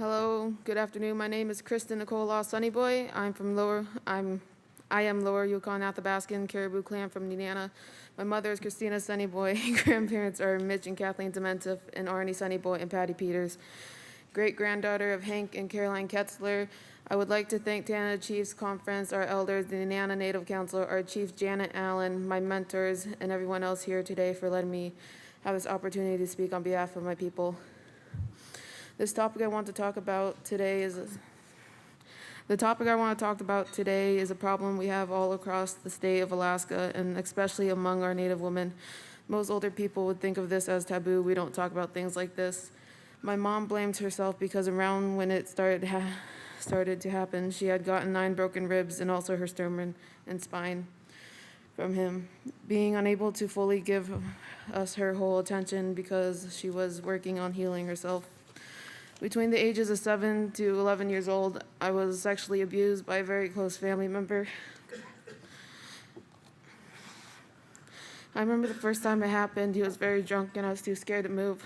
Hello, good afternoon. My name is Kristen Nicole Law-Sunnyboy. I am Lower Yukon Athabascan Caribou Clan from Tanana. My mother is Christina Sunnyboy. Grandparents are Mitch and Kathleen Dementiff and Arnie Sunnyboy and Patty Peters. Great-granddaughter of Hank and Caroline Ketzler. I would like to thank Tanana Chiefs Conference, our elders, the Tanana Native Council, our Chief Janet Allen, my mentors, and everyone else here today for letting me have this opportunity to speak on behalf of my people. The topic I want to talk about today is a problem we have all across the state of Alaska, and especially among our Native women. Most older people would think of this as taboo. We don't talk about things like this. My mom blamed herself because around when it started to happen, she had gotten 9 broken ribs and also her sternum and spine from him, being unable to fully give us her whole attention because she was working on healing herself. Between the ages of 7 to 11 years old, I was sexually abused by a very close family member. I remember the first time it happened, he was very drunk and I was too scared to move.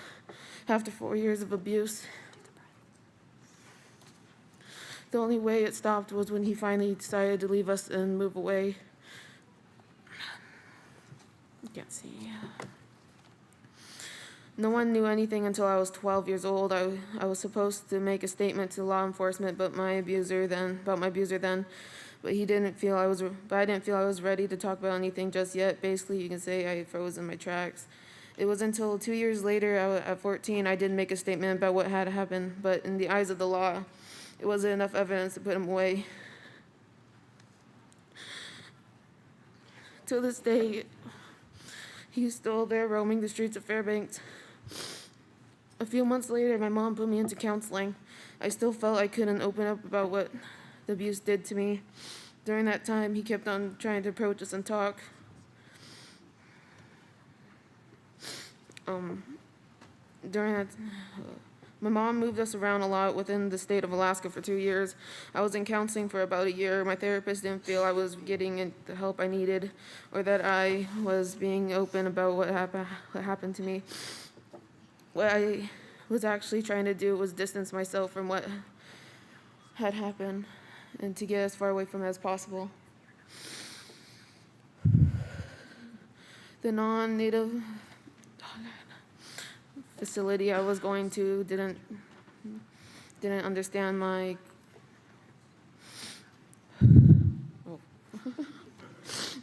After 4 years of abuse, the only way it stopped was when he finally decided to leave us and move away. You can't see. No one knew anything until I was 12 years old. I was supposed to make a statement to law enforcement about my abuser then, but I didn't feel I was ready to talk about anything just yet. Basically, you can say I froze in my tracks. It was until 2 years later, at 14, I did make a statement about what had happened, but in the eyes of the law, it wasn't enough evidence to put him away. To this day, he's still there roaming the streets of Fairbanks. A few months later, my mom put me into counseling. I still felt I couldn't open up about what the abuse did to me. During that time, he kept on trying to approach us and talk. My mom moved us around a lot within the state of Alaska for 2 years. I was in counseling for about a year. My therapist didn't feel I was getting the help I needed or that I was being open about what happened to me. What I was actually trying to do was distance myself from what had happened and to get as far away from it as possible. The non-native facility I was going to didn't understand my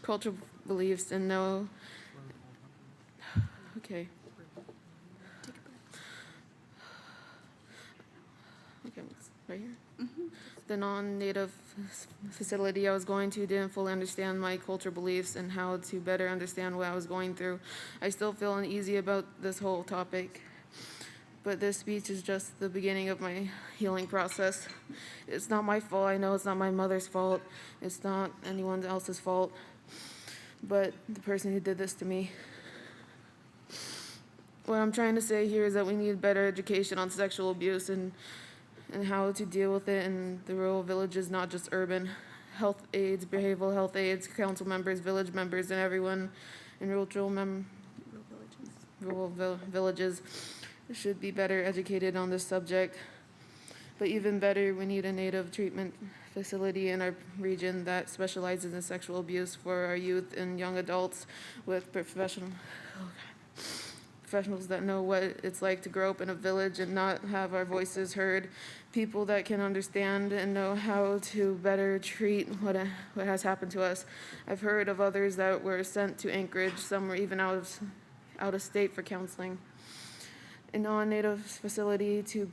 cultural beliefs and no. Okay. Right here. Mm-hmm. The non-native facility I was going to didn't fully understand my cultural beliefs and how to better understand what I was going through. I still feel uneasy about this whole topic, but this speech is just the beginning of my healing process. It's not my fault. I know it's not my mother's fault. It's not anyone else's fault, but the person who did this to me. What I'm trying to say here is that we need better education on sexual abuse and how to deal with it in the rural villages, not just urban. Health aides, behavioral health aides, council members, village members, and everyone in rural villages should be better educated on this subject. But even better, we need a native treatment facility in our region that specializes in sexual abuse for our youth and young adults with professionals that know what it's like to grow up in a village and not have our voices heard, people that can understand and know how to better treat what has happened to us. I've heard of others that were sent to Anchorage, some were even out of state for counseling. A non-native facility to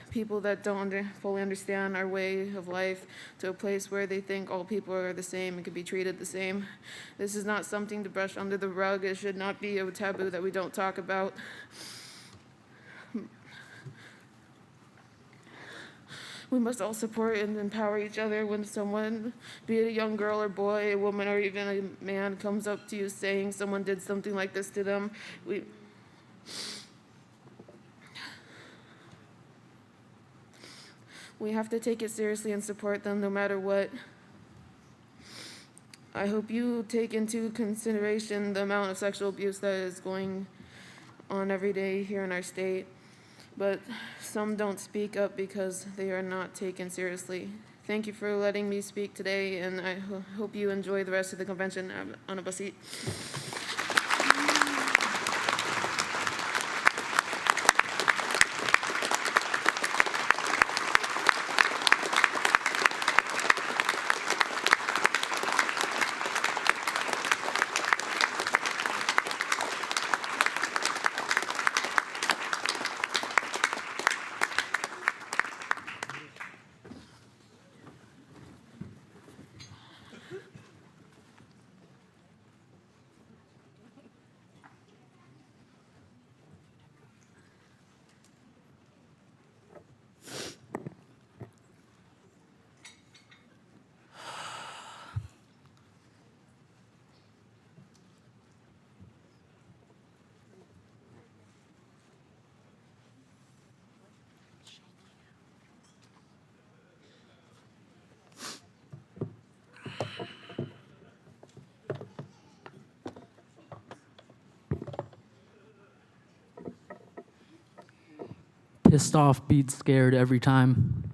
people that don't fully understand our way of life, to a place where they think all people are the same and can be treated the same. This is not something to brush under the rug. It should not be a taboo that we don't talk about. We must all support and empower each other when someone, be it a young girl or boy, a woman, or even a man, comes up to you saying someone did something like this to them. We have to take it seriously and support them no matter what. I hope you take into consideration the amount of sexual abuse that is going on every day here in our state. but some don't speak up because they are not taken seriously. Thank you for letting me speak today, and I hope you enjoy the rest of the convention. On a basit. Pissed off beats scared every time.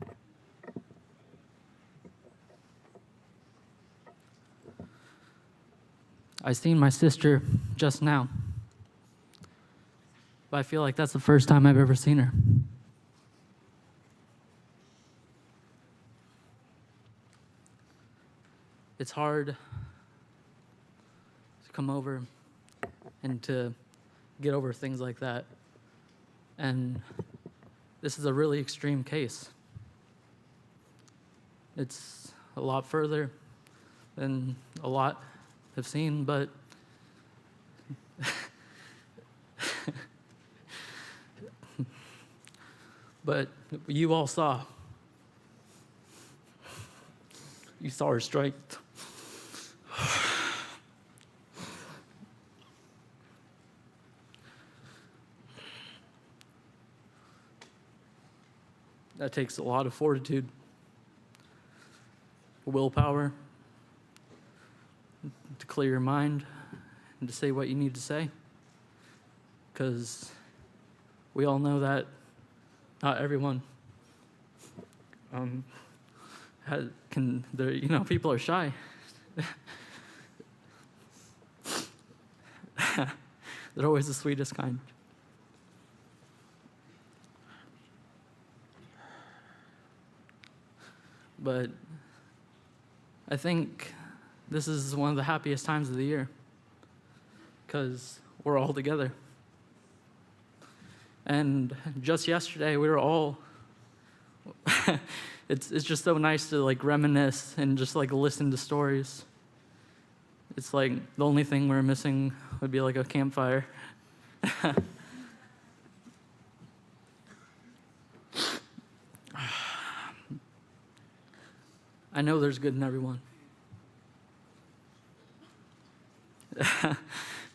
I seen my sister just now, but I feel like that's the first time I've ever seen her. It's hard to come over and to get over things like that. And this is a really extreme case. It's a lot further than a lot have seen, but but you all saw. You saw her strike. That takes a lot of fortitude, willpower, to clear your mind and to say what you need to say. Because we all know that not everyone people are shy. They're always the sweetest kind. But I think this is one of the happiest times of the year because we're all together. And just yesterday, we were all, it's just so nice to like reminisce and just like listen to stories. It's like the only thing we're missing would be like a campfire. I know there's good in everyone.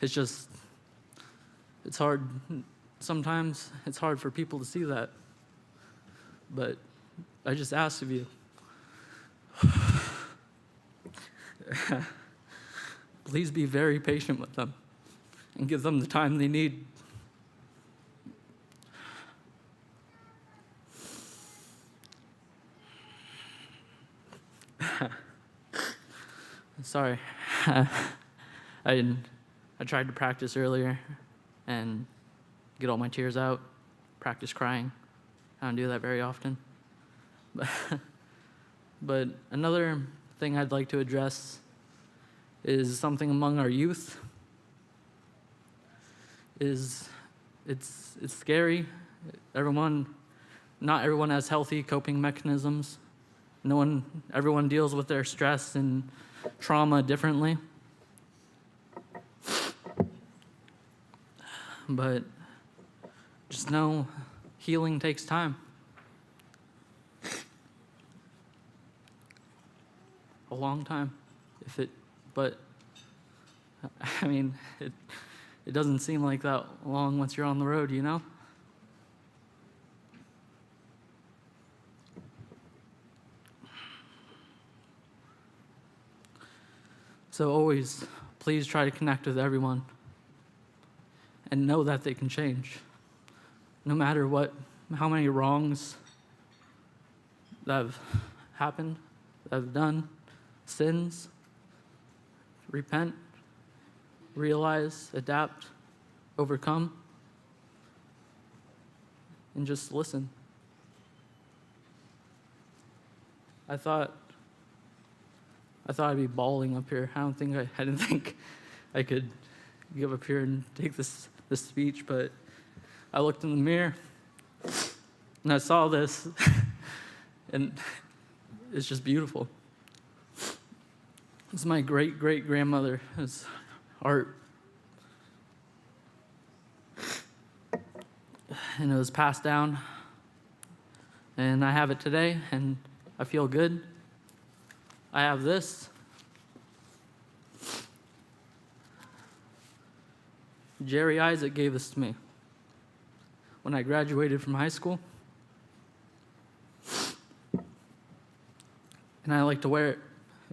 It's hard. Sometimes it's hard for people to see that. But I just ask of you, please be very patient with them and give them the time they need. Sorry. I tried to practice earlier and get all my tears out, practice crying. I don't do that very often. But another thing I'd like to address is something among our youth. It's scary. Not everyone has healthy coping mechanisms. Everyone deals with their stress and trauma differently. But just know healing takes time. A long time. But I mean, it doesn't seem like that long once you're on the road, you know? So always, please try to connect with everyone and know that they can change. No matter what how many wrongs that have happened, that I've done, sins, repent, realize, adapt, overcome, and just listen. I thought I'd be bawling up here. I didn't think I could get up here and take this speech, but I looked in the mirror and I saw this, and it's just beautiful. It's my great-great-grandmother's art. And it was passed down, and I have it today, and I feel good. I have this. Jerry Isaac gave this to me when I graduated from high school. And I like to wear it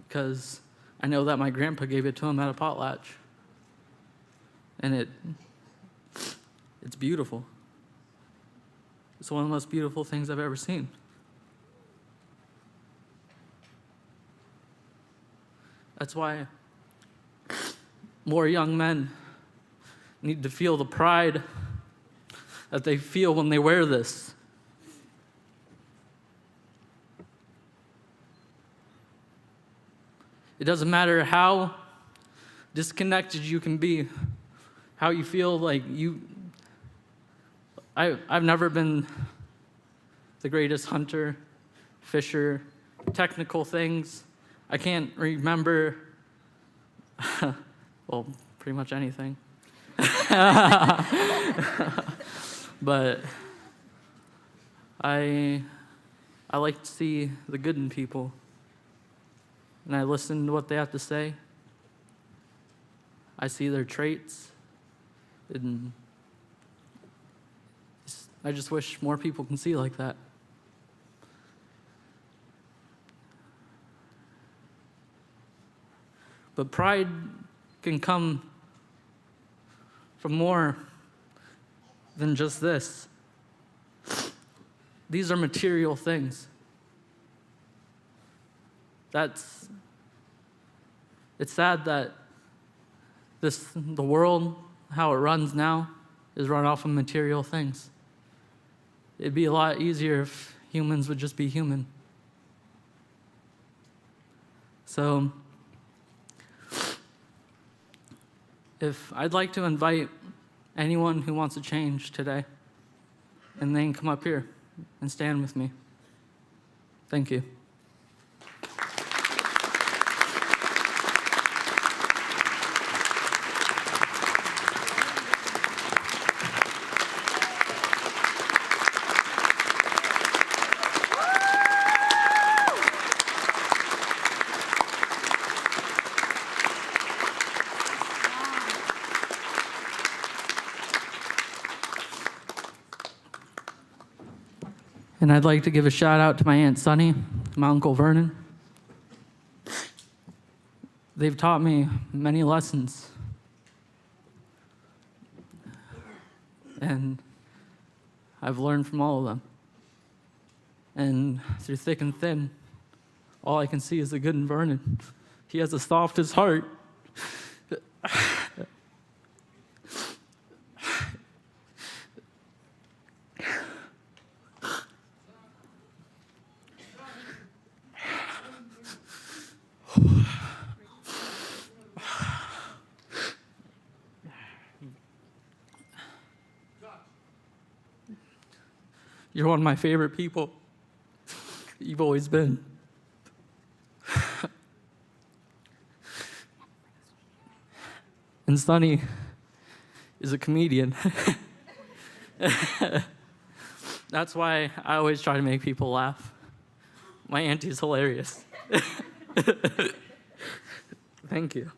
because I know that my grandpa gave it to him at a potlatch. And it's beautiful. It's one of the most beautiful things I've ever seen. That's why more young men need to feel the pride that they feel when they wear this. It doesn't matter how disconnected you can be, how you feel like I've never been the greatest hunter, fisher, technical things. I can't remember, well, pretty much anything. But I like to see the good in people, and I listen to what they have to say. I see their traits, and I just wish more people can see like that. But pride can come from more than just this. These are material things. It's sad that the world, how it runs now, is run off of material things. It'd be a lot easier if humans would just be human. So, if I'd like to invite anyone who wants to change today, and they can come up here and stand with me. Thank you. And I'd like to give a shout out to my Aunt Sunny, my Uncle Vernon. They've taught me many lessons. And I've learned from all of them. And through thick and thin, all I can see is the good in Vernon. He has the softest heart. You're one of my favorite people. You've always been. And Sonny is a comedian. That's why I always try to make people laugh. My auntie's hilarious. Thank you.